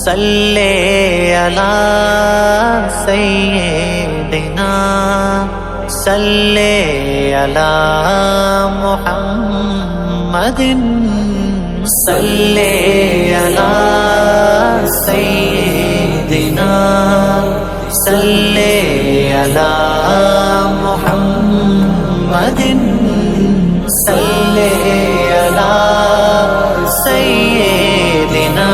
صلی علی سیدنا صلی علی محمد صلی علی سیدنا صلی علی محمد صلی علی سیدنا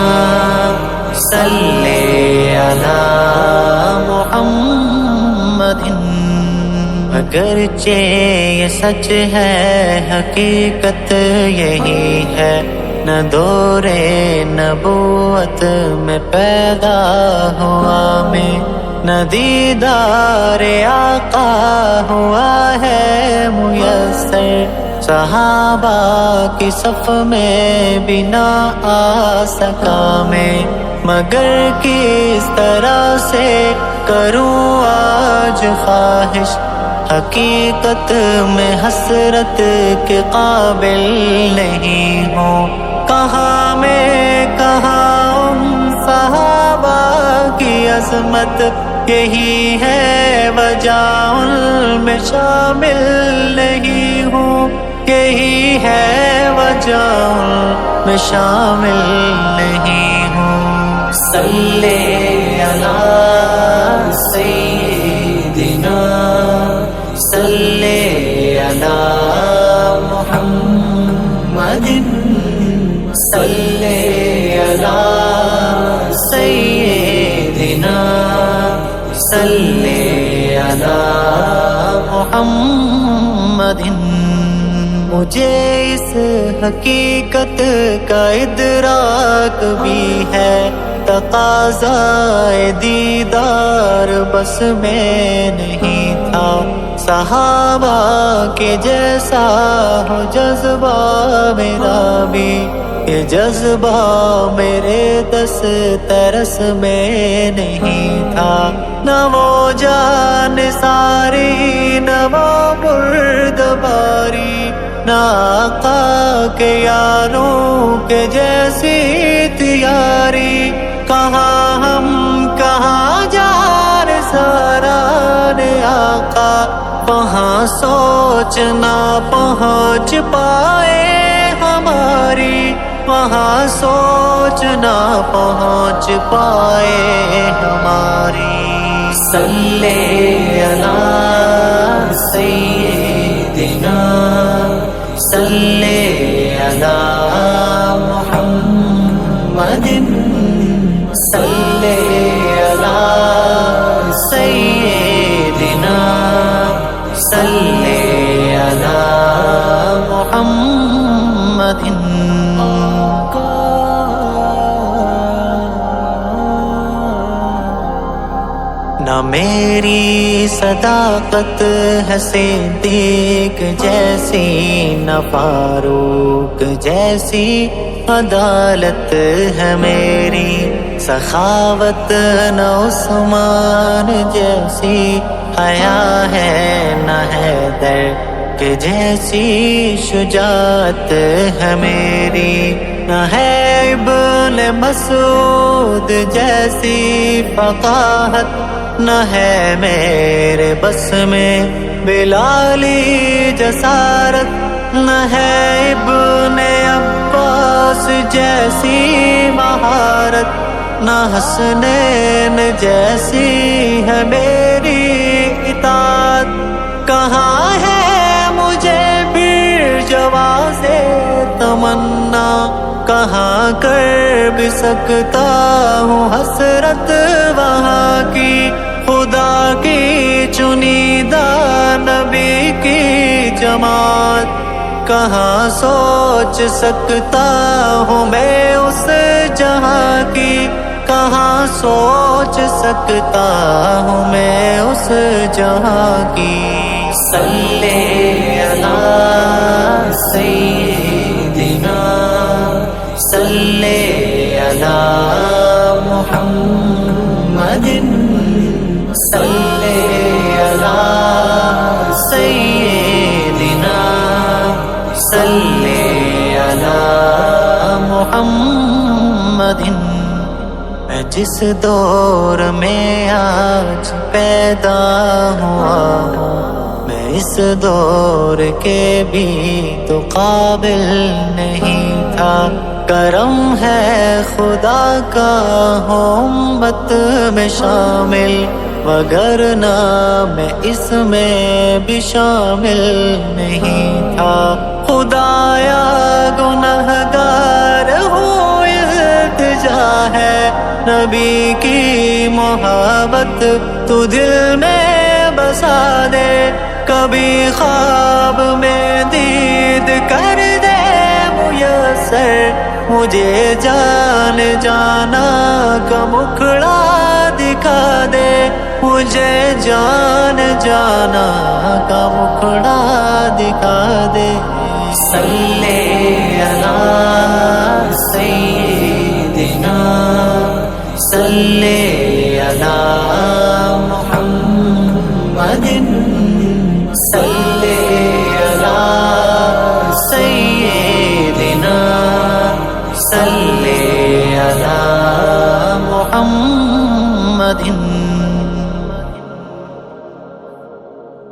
صلی علی محمد۔ اگرچہ یہ سچ ہے حقیقت یہی ہے، نہ دور نبوت میں پیدا ہوا میں، نہ دیدار آقا ہوا ہے میسر، صحابہ کی صف میں بھی نہ آ سکا میں، مگر کس طرح سے کروں آج خواہش، حقیقت میں حسرت کے قابل نہیں ہوں، کہاں میں کہاں ان صحابہ کی عظمت، یہی ہے وجہ ان میں شامل نہیں ہوں، یہی ہے وجہ ان میں شامل نہیں ہوں۔ صلی علی سیدنا صلی علی محمد صلی علی سیدنا صلی علی محمد۔ مجھے اس حقیقت کا ادراک بھی ہے، تقاضائے دیدار بس میں نہیں تھا، صحابہ کے جیسا ہو جذبہ میرا بھی، یہ جذبہ میرے دسترس میں نہیں تھا، نہ وہ جان ساری نہ وہ بردباری، نہ آقا کے یاروں کے جیسی تیاری، کہاں ہم کہاں جان سارا نے آقا، وہاں سوچ نہ پہنچ پائے ہماری، وہاں سوچ نہ پہنچ پائے ہماری۔ صلی علی سیدنا صلی علی محمد صلی علی سیدنا صلی علی محمد۔ نہ میری صداقت ہے صدیق جیسی، نہ فاروق جیسی عدالت ہے میری، سخاوت نہ عثمان جیسی حیا ہے، نہ حیدر کے جیسی شجاعت ہے میری، نہ ہے ابن مسعود جیسی فقاہت، نہ ہے میرے بس میں بلالی جسارت، نہ ہے ابن عباس جیسی مہارت، نہ حسنین جیسی ہے میری اطاعت، کہاں ہے مجھے پھر جواز تمنا، کہاں کر بھی سکتا ہوں حسرت وہاں کی، خدا کی چنیدہ نبی کی جماعت، کہاں سوچ سکتا ہوں میں اس جہاں کی، کہاں سوچ سکتا ہوں میں اس جہاں کی۔ صلی علی سیدنا صلی علی محمد صلی علی سیدنا صلی علی محمد۔ میں جس دور میں آج پیدا ہوا ہوں، میں اس دور کے بھی تو قابل نہیں تھا۔ کرم ہے خدا کا ہوں امت میں شامل، وگرنہ میں اس میں بھی شامل نہیں تھا۔ خدایا گنہگار ہوں، التجا ہے نبی کی محبت تو دل میں بسا دے، کبھی خواب میں دید کر دے میسر، مجھے جان جانا کا مکھڑا دکھا دے، مجھے جان جانا کا مکھڑا دکھا دے۔ صلی علی سیدنا، صلی علی محمد، صلی علی سیدنا، صلی علی محمد۔